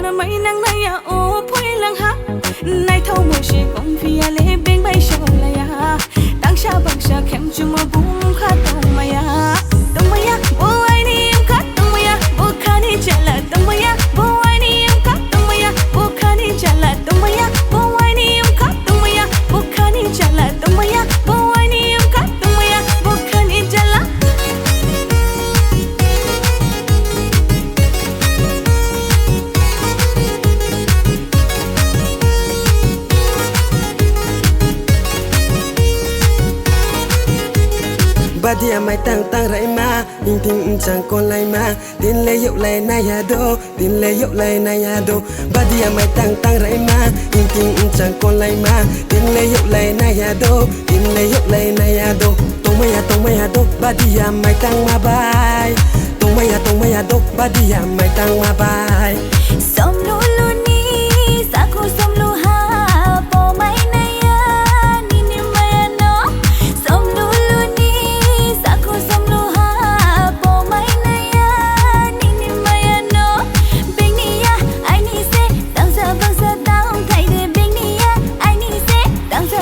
là mấy nắng này à ô phơi lăng ha nay thâu mùi sẽ bóng vì à lê bên bay sầu lại à đang xa bằng xa kém chung mà bung khát tông mày à bố ai đi em khát tông mày à bố khát đi trả lại tông mày à bố ai đi em khát tông mày à bố khát đi trả lại tông mày à bố ai đi em khát tông mày à bố khát đi trả lại tông mày à bố ai đi em khát tông mày à bố khát đi trả lại Badia mai tang tang rai ma Ing ting chang con lai ma Tin le yuk lai na ya do Tin le yuk lai na ya do Badia mai tang tang rai ma Ing ting chang con lai ma Tin le yuk lai na ya do Tin le yuk lai na ya do Tong maya do Badia mai tang ma bai Tong maya do Badia mai tang ma bai som lu lu ni sa ku som lu ha po mai na ya ni ni maya no som lu lu ni sa ku som lu ha po mai na ya ni ni maya no bing ni ya ai ni se dang sa dang thai de bing ni ya ai ni se dang sa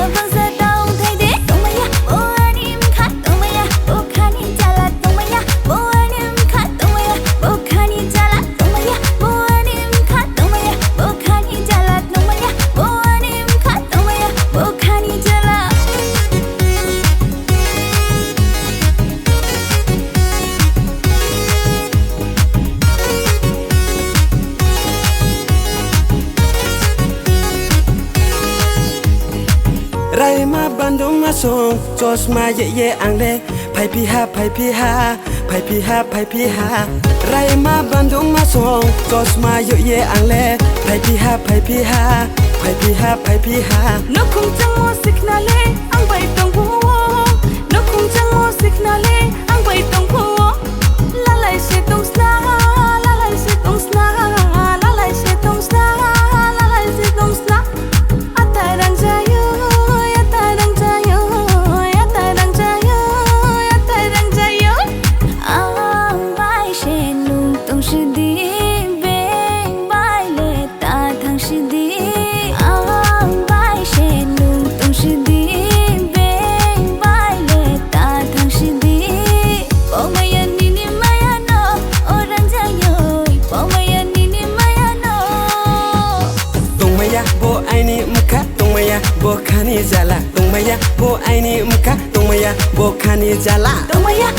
dang thai de tong maya o ani m kha tong maya o kha ni jala tong maya o ani m kha tong maya o kha ni jala tong maya o ani m kha tong maya o kha ni jala tong maya o ani m kha tong maya o kha ni jala Rai ma bandung ma song Jos ma ye ang le Pai pi ha Pai pi ha Rai ma bandung ma song Jos ma ye ang le Pai pi ha Pai pi ha nó không chẳng mua xích na lê ăn bày tông phố nó không chẳng mua xích na lê ăn bày tông phố la lại sẽ tông sna la lại sẽ tông sna la lại sẽ tông sna la lại sẽ tông sna atai đang jayo atai đang jayo atai đang jayo atai đang jayo ang bai sẽ lung tông sư đi bên bai lệ ta thang sư đi ang bai sẽ lung tông sư đi bên bai lệ ta thang sư đi bỏ mày anh đi maya no orang jayo bỏ mày anh đi maya no Tong maya bo ai ni mka Tong maya bo khani jala Tong maya bo ai ni mka Tong maya bo khani jala tông mày à